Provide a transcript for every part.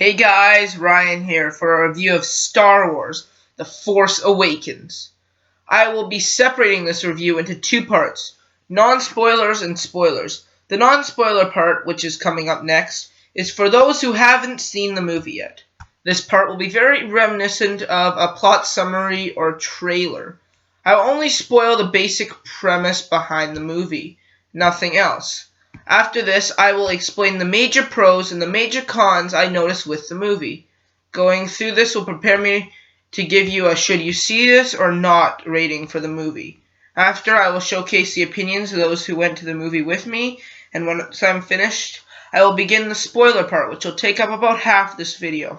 Hey guys, Ryan here for a review of Star Wars: The Force Awakens. I will be separating this review into two parts, non-spoilers and spoilers. The non-spoiler part, which is coming up next, is for those who haven't seen the movie yet. This part will be very reminiscent of a plot summary or trailer. I will only spoil the basic premise behind the movie, nothing else. After this, I will explain the major pros and the major cons I noticed with the movie. Going through this will prepare me to give you a should you see this or not rating for the movie. After, I will showcase the opinions of those who went to the movie with me, and once I'm finished, I will begin the spoiler part, which will take up about half this video.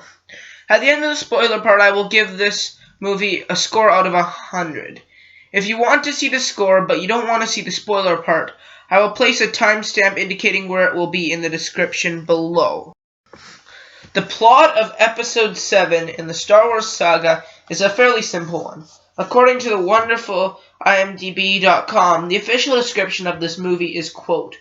At the end of the spoiler part, I will give this movie a score out of 100. If you want to see the score, but you don't want to see the spoiler part, I will place a timestamp indicating where it will be in the description below. The plot of Episode 7 in the Star Wars saga is a fairly simple one. According to the wonderful IMDb.com, the official description of this movie is, quote,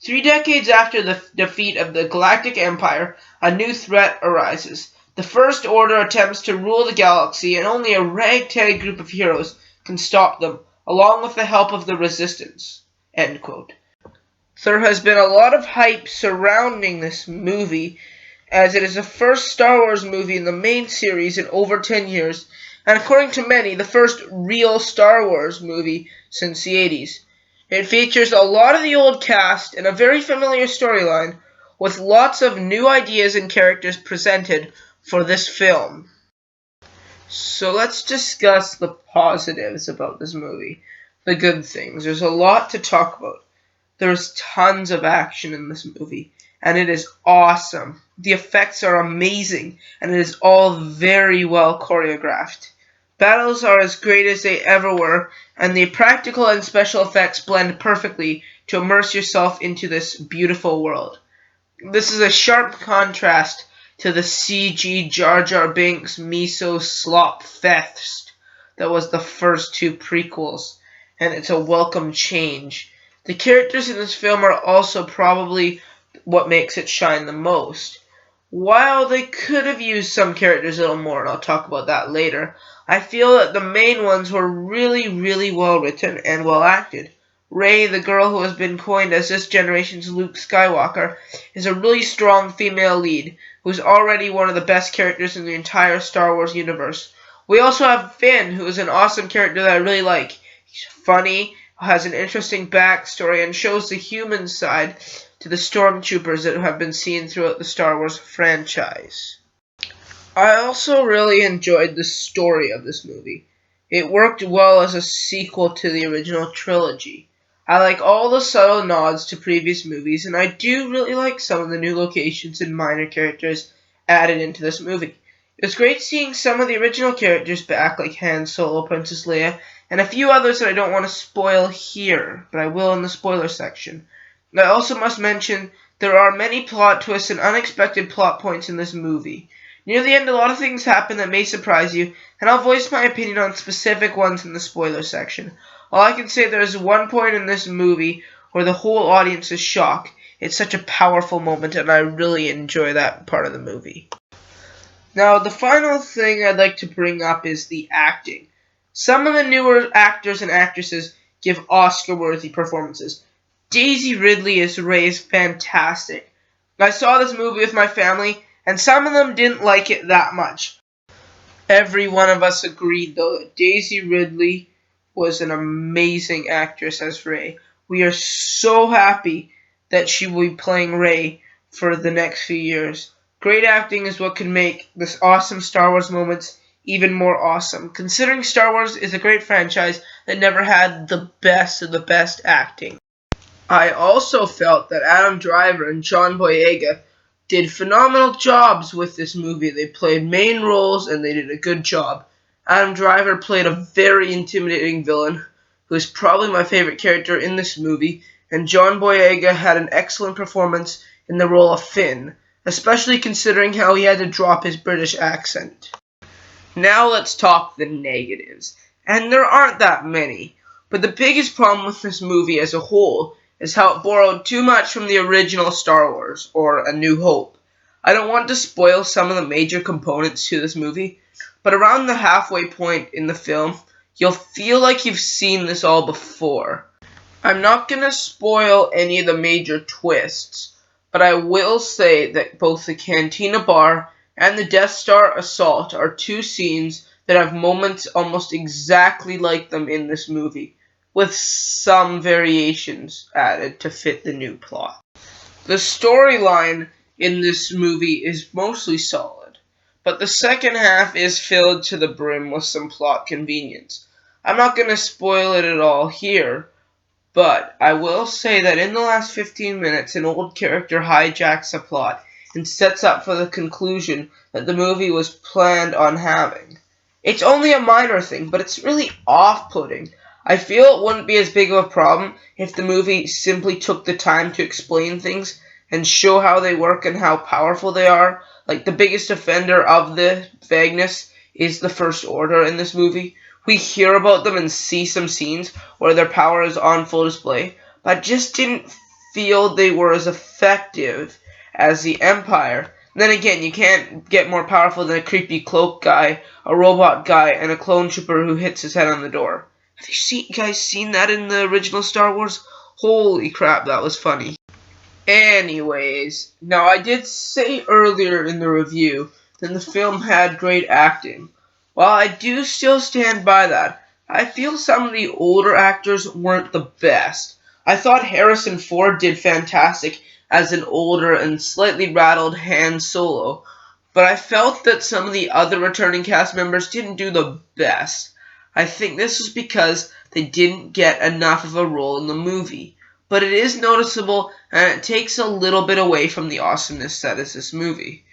3 decades after the defeat of the Galactic Empire, a new threat arises. The First Order attempts to rule the galaxy, and only a ragtag group of heroes can stop them, along with the help of the Resistance. End quote. There has been a lot of hype surrounding this movie, as it is the first Star Wars movie in the main series in over 10 years, and according to many, the first real Star Wars movie since the 80s. It features a lot of the old cast and a very familiar storyline, with lots of new ideas and characters presented for this film. So let's discuss the positives about this movie, the good things. There's a lot to talk about. There's tons of action in this movie, and it is awesome. The effects are amazing, and it is all very well choreographed. Battles are as great as they ever were, and the practical and special effects blend perfectly to immerse yourself into this beautiful world. This is a sharp contrast to the CG Jar Jar Binks miso slop fest that was the first two prequels, and it's a welcome change. The characters in this film are also probably what makes it shine the most. While they could have used some characters a little more, and I'll talk about that later, I feel that the main ones were really well written and well acted. Rey, the girl who has been coined as this generation's Luke Skywalker, is a really strong female lead, who's already one of the best characters in the entire Star Wars universe. We also have Finn, who is an awesome character that I really like. He's funny, has an interesting backstory, and shows the human side to the stormtroopers that have been seen throughout the Star Wars franchise. I also really enjoyed the story of this movie. It worked well as a sequel to the original trilogy. I like all the subtle nods to previous movies, and I do really like some of the new locations and minor characters added into this movie. It was great seeing some of the original characters back, like Han Solo, Princess Leia, and a few others that I don't want to spoil here, but I will in the spoiler section. I also must mention there are many plot twists and unexpected plot points in this movie. Near the end, a lot of things happen that may surprise you, and I'll voice my opinion on specific ones in the spoiler section. All I can say, there is one point in this movie where the whole audience is shocked. It's such a powerful moment, and I really enjoy that part of the movie. Now, the final thing I'd like to bring up is the acting. Some of the newer actors and actresses give Oscar-worthy performances. Daisy Ridley as Rey is fantastic. I saw this movie with my family, and some of them didn't like it that much. Every one of us agreed, though, that Daisy Ridley was an amazing actress as Rey. We are so happy that she will be playing Rey for the next few years. Great acting is what can make this awesome Star Wars moments even more awesome, considering Star Wars is a great franchise that never had the best of the best acting. I also felt that Adam Driver and John Boyega did phenomenal jobs with this movie. They played main roles and they did a good job. Adam Driver played a very intimidating villain, who is probably my favorite character in this movie, and John Boyega had an excellent performance in the role of Finn, especially considering how he had to drop his British accent. Now let's talk the negatives, and there aren't that many, but the biggest problem with this movie as a whole is how it borrowed too much from the original Star Wars, or A New Hope. I don't want to spoil some of the major components to this movie, but around the halfway point in the film, you'll feel like you've seen this all before. I'm not going to spoil any of the major twists, but I will say that both the Cantina Bar and the Death Star assault are two scenes that have moments almost exactly like them in this movie, with some variations added to fit the new plot. The storyline in this movie is mostly solid, but the second half is filled to the brim with some plot convenience. I'm not going to spoil it at all here, but I will say that in the last 15 minutes, an old character hijacks a plot and sets up for the conclusion that the movie was planned on having. It's only a minor thing, but it's really off-putting. I feel it wouldn't be as big of a problem if the movie simply took the time to explain things and show how they work and how powerful they are. Like, the biggest offender of the vagueness is the First Order in this movie. We hear about them and see some scenes where their power is on full display, but I just didn't feel they were as effective as the Empire. And then again, you can't get more powerful than a creepy cloak guy, a robot guy, and a clone trooper who hits his head on the door. Have you guys seen that in the original Star Wars? Holy crap, that was funny. Anyways, now I did say earlier in the review that the film had great acting. While I do still stand by that, I feel some of the older actors weren't the best. I thought Harrison Ford did fantastic as an older and slightly rattled Han Solo, but I felt that some of the other returning cast members didn't do the best. I think this was because they didn't get enough of a role in the movie, but it is noticeable and it takes a little bit away from the awesomeness that is this movie.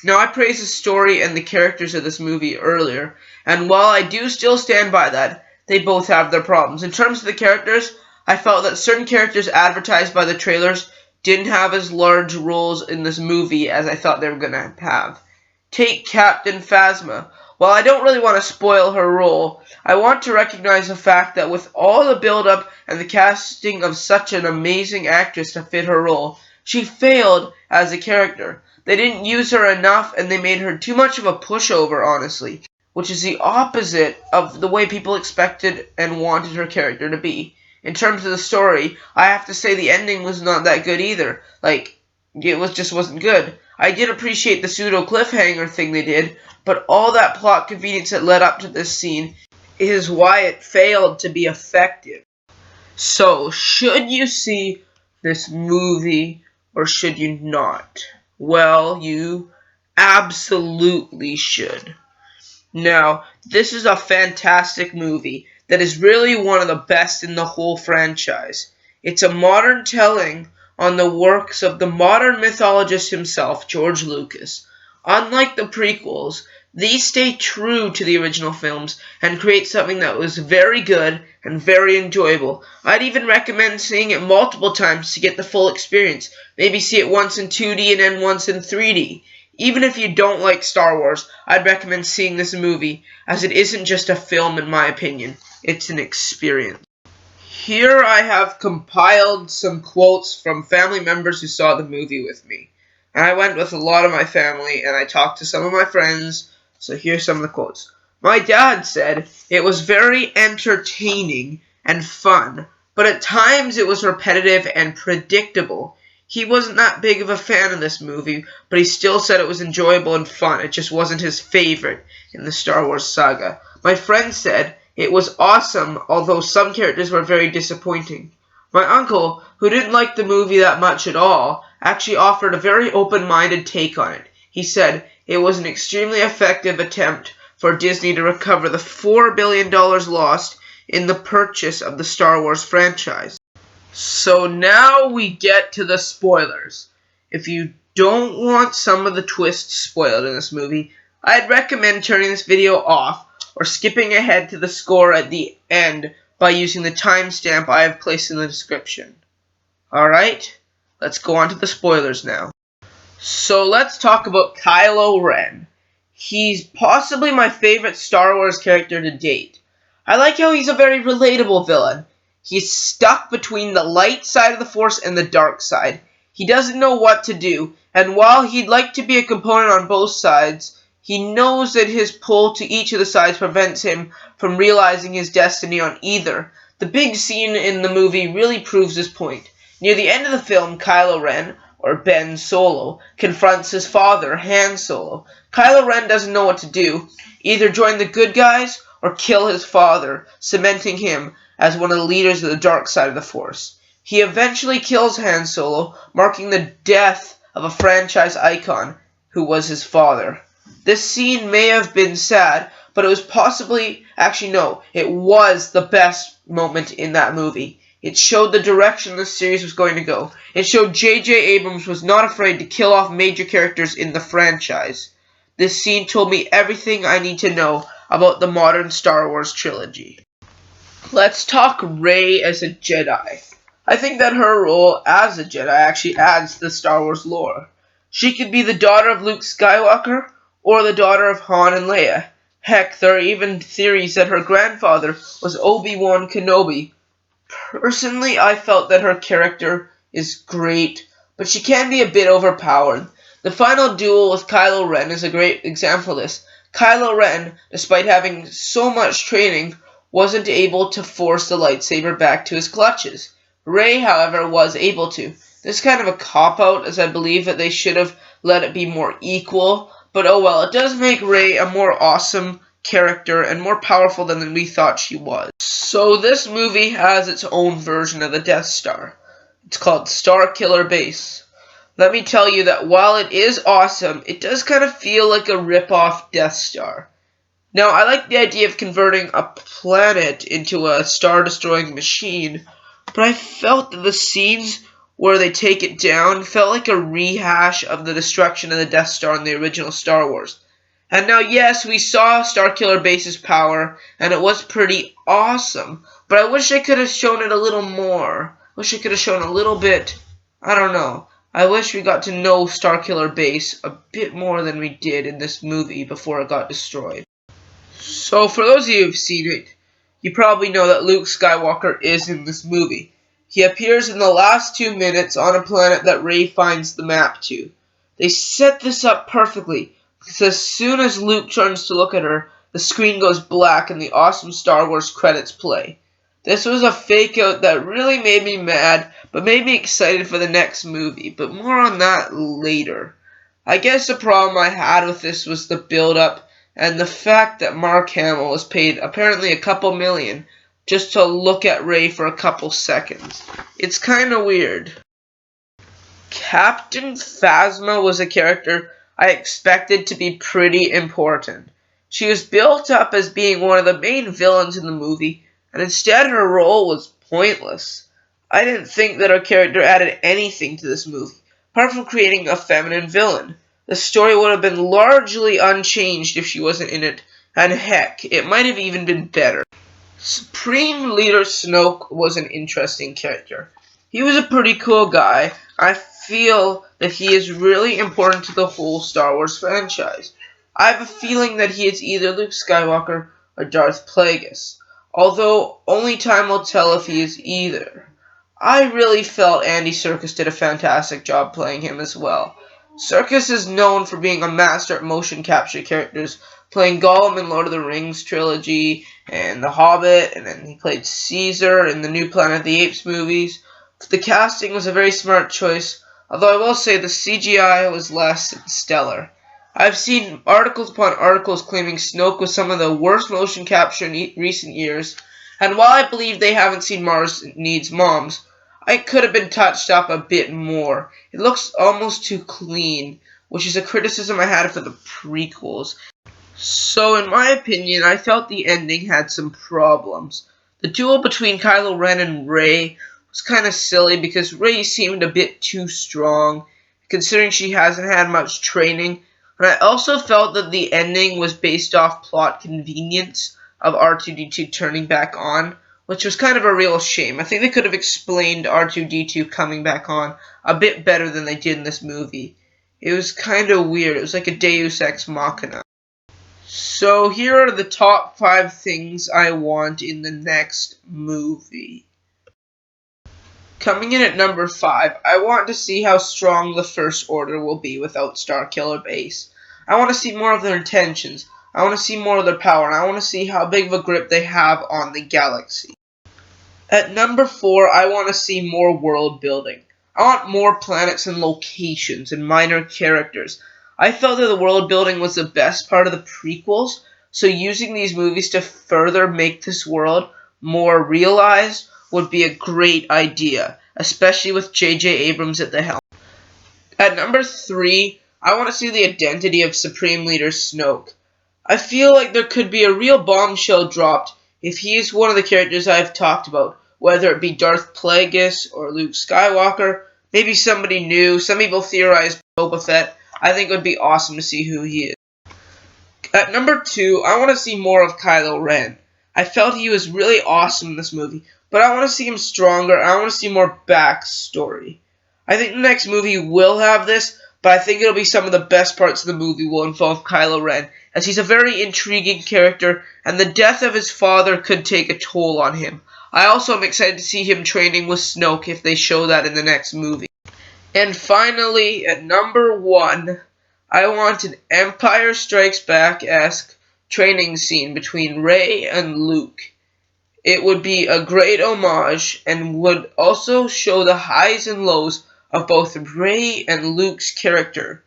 Now, I praised the story and the characters of this movie earlier, and while I do still stand by that, they both have their problems. In terms of the characters, I felt that certain characters advertised by the trailers didn't have as large roles in this movie as I thought they were going to have. Take Captain Phasma. While I don't really want to spoil her role, I want to recognize the fact that with all the build-up and the casting of such an amazing actress to fit her role, she failed as a character. They didn't use her enough, and they made her too much of a pushover, honestly, which is the opposite of the way people expected and wanted her character to be. In terms of the story, I have to say the ending was not that good either. Just wasn't good. I did appreciate the pseudo cliffhanger thing they did, but all that plot convenience that led up to this scene is why it failed to be effective. So, should you see this movie or should you not? Well, you absolutely should. Now, this is a fantastic movie that is really one of the best in the whole franchise. It's a modern telling on the works of the modern mythologist himself, George Lucas. Unlike the prequels, these stay true to the original films and create something that was very good and very enjoyable. I'd even recommend seeing it multiple times to get the full experience. Maybe see it once in 2D and then once in 3D. Even if you don't like Star Wars, I'd recommend seeing this movie, as it isn't just a film in my opinion. It's an experience. Here I have compiled some quotes from family members who saw the movie with me. And I went with a lot of my family, and I talked to some of my friends, so here's some of the quotes. My dad said it was very entertaining and fun, but at times it was repetitive and predictable. He wasn't that big of a fan of this movie, but he still said it was enjoyable and fun. It just wasn't his favorite in the Star Wars saga. My friend said it was awesome, although some characters were very disappointing. My uncle, who didn't like the movie that much at all, actually offered a very open-minded take on it. He said it was an extremely effective attempt for Disney to recover the $4 billion lost in the purchase of the Star Wars franchise. So now we get to the spoilers. If you don't want some of the twists spoiled in this movie, I'd recommend turning this video off or skipping ahead to the score at the end by using the timestamp I have placed in the description. Alright, let's go on to the spoilers now. So let's talk about Kylo Ren. He's possibly my favorite Star Wars character to date. I like how he's a very relatable villain. He's stuck between the light side of the Force and the dark side. He doesn't know what to do, And while he'd like to be a component on both sides, he knows that his pull to each of the sides prevents him from realizing his destiny on either. The big scene in the movie really proves this point. Near the end of the film, Kylo Ren, or Ben Solo, confronts his father, Han Solo. Kylo Ren doesn't know what to do, either join the good guys or kill his father, cementing him as one of the leaders of the dark side of the Force. He eventually kills Han Solo, marking the death of a franchise icon who was his father. This scene may have been sad, but it was it was the best moment in that movie. It showed the direction the series was going to go. It showed J.J. Abrams was not afraid to kill off major characters in the franchise. This scene told me everything I need to know about the modern Star Wars trilogy. Let's talk Rey as a Jedi. I think that her role as a Jedi actually adds to the Star Wars lore. She could be the daughter of Luke Skywalker or the daughter of Han and Leia. Heck, there are even theories that her grandfather was Obi-Wan Kenobi. Personally, I felt that her character is great, but she can be a bit overpowered. The final duel with Kylo Ren is a great example of this. Kylo Ren, despite having so much training, wasn't able to force the lightsaber back to his clutches. Rey, however, was able to. This is kind of a cop-out, as I believe that they should have let it be more equal, but oh well, it does make Rey a more awesome character and more powerful than we thought she was. So this movie has its own version of the Death Star. It's called Starkiller Base. Let me tell you that while it is awesome, it does kind of feel like a rip-off Death Star. Now, I like the idea of converting a planet into a star-destroying machine, but I felt that the scenes where they take it down felt like a rehash of the destruction of the Death Star in the original Star Wars. And now, yes, we saw Starkiller Base's power, and it was pretty awesome, but I wish I could have shown it a little more. I wish I could have shown a little bit, I don't know. I wish we got to know Starkiller Base a bit more than we did in this movie before it got destroyed. So, for those of you who've seen it, you probably know that Luke Skywalker is in this movie. He appears in the last 2 minutes on a planet that Rey finds the map to. They set this up perfectly, because as soon as Luke turns to look at her, the screen goes black and the awesome Star Wars credits play. This was a fake out that really made me mad, but made me excited for the next movie, but more on that later. I guess the problem I had with this was the build-up, and the fact that Mark Hamill was paid apparently a couple million just to look at Rey for a couple seconds. It's kinda weird. Captain Phasma was a character I expected to be pretty important. She was built up as being one of the main villains in the movie, and instead her role was pointless. I didn't think that her character added anything to this movie, apart from creating a feminine villain. The story would have been largely unchanged if she wasn't in it, and heck, it might have even been better. Supreme Leader Snoke was an interesting character. He was a pretty cool guy. I feel that he is really important to the whole Star Wars franchise. I have a feeling that he is either Luke Skywalker or Darth Plagueis, although only time will tell if he is either. I really felt Andy Serkis did a fantastic job playing him as well. Serkis is known for being a master at motion capture characters, playing Gollum in Lord of the Rings trilogy, and The Hobbit, and then he played Caesar in the new Planet of the Apes movies. The casting was a very smart choice, although I will say the CGI was less than stellar. I've seen articles upon articles claiming Snoke was some of the worst motion capture in recent years, and while I believe they haven't seen Mars Needs Moms, it could have been touched up a bit more. It looks almost too clean, which is a criticism I had for the prequels. So, in my opinion, I felt the ending had some problems. The duel between Kylo Ren and Rey was kind of silly because Rey seemed a bit too strong, considering she hasn't had much training. And I also felt that the ending was based off plot convenience of R2-D2 turning back on, which was kind of a real shame. I think they could have explained R2-D2 coming back on a bit better than they did in this movie. It was kind of weird. It was like a Deus Ex Machina. So here are the top 5 things I want in the next movie. Coming in at number 5, I want to see how strong the First Order will be without Starkiller Base. I want to see more of their intentions. I want to see more of their power, and I want to see how big of a grip they have on the galaxy. At number 4, I want to see more world building. I want more planets and locations and minor characters. I felt that the world building was the best part of the prequels, so using these movies to further make this world more realized would be a great idea, especially with J.J. Abrams at the helm. At number 3, I want to see the identity of Supreme Leader Snoke. I feel like there could be a real bombshell dropped if he is one of the characters I've talked about, whether it be Darth Plagueis or Luke Skywalker, maybe somebody new. Some people theorize Boba Fett. I think it would be awesome to see who he is. At number 2, I want to see more of Kylo Ren. I felt he was really awesome in this movie, but I want to see him stronger. I want to see more backstory. I think the next movie will have this, but I think it'll be some of the best parts of the movie will involve Kylo Ren, as he's a very intriguing character, and the death of his father could take a toll on him. I also am excited to see him training with Snoke if they show that in the next movie. And finally, at number 1, I want an Empire Strikes Back-esque training scene between Rey and Luke. It would be a great homage and would also show the highs and lows of both Rey and Luke's character.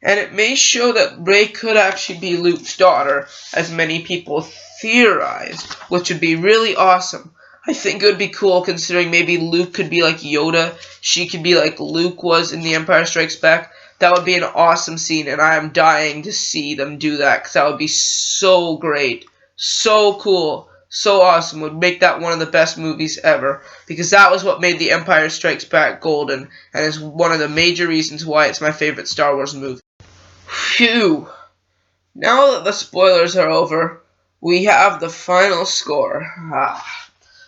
And it may show that Rey could actually be Luke's daughter, as many people theorize, which would be really awesome. I think it would be cool considering maybe Luke could be like Yoda, she could be like Luke was in The Empire Strikes Back. That would be an awesome scene, and I am dying to see them do that, because that would be so great, so cool, so awesome. Would make that one of the best movies ever, because that was what made The Empire Strikes Back golden, and is one of the major reasons why it's my favorite Star Wars movie. Phew! Now that the spoilers are over, we have the final score.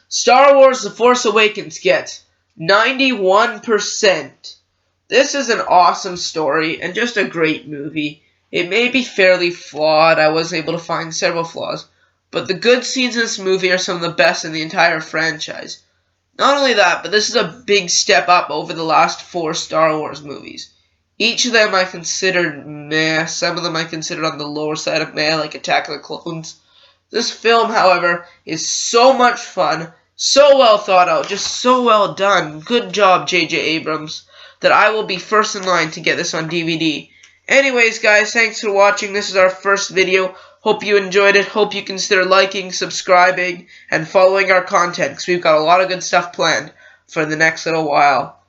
Star Wars The Force Awakens gets 91%. This is an awesome story and just a great movie. It may be fairly flawed. I was able to find several flaws. But the good scenes in this movie are some of the best in the entire franchise. Not only that, but this is a big step up over the last 4 Star Wars movies. Each of them I considered meh. Some of them I considered on the lower side of meh, like Attack of the Clones. This film, however, is so much fun, so well thought out, just so well done. Good job, J.J. Abrams, that I will be first in line to get this on DVD. Anyways, guys, thanks for watching. This is our first video. Hope you enjoyed it. Hope you consider liking, subscribing, and following our content, because we've got a lot of good stuff planned for the next little while.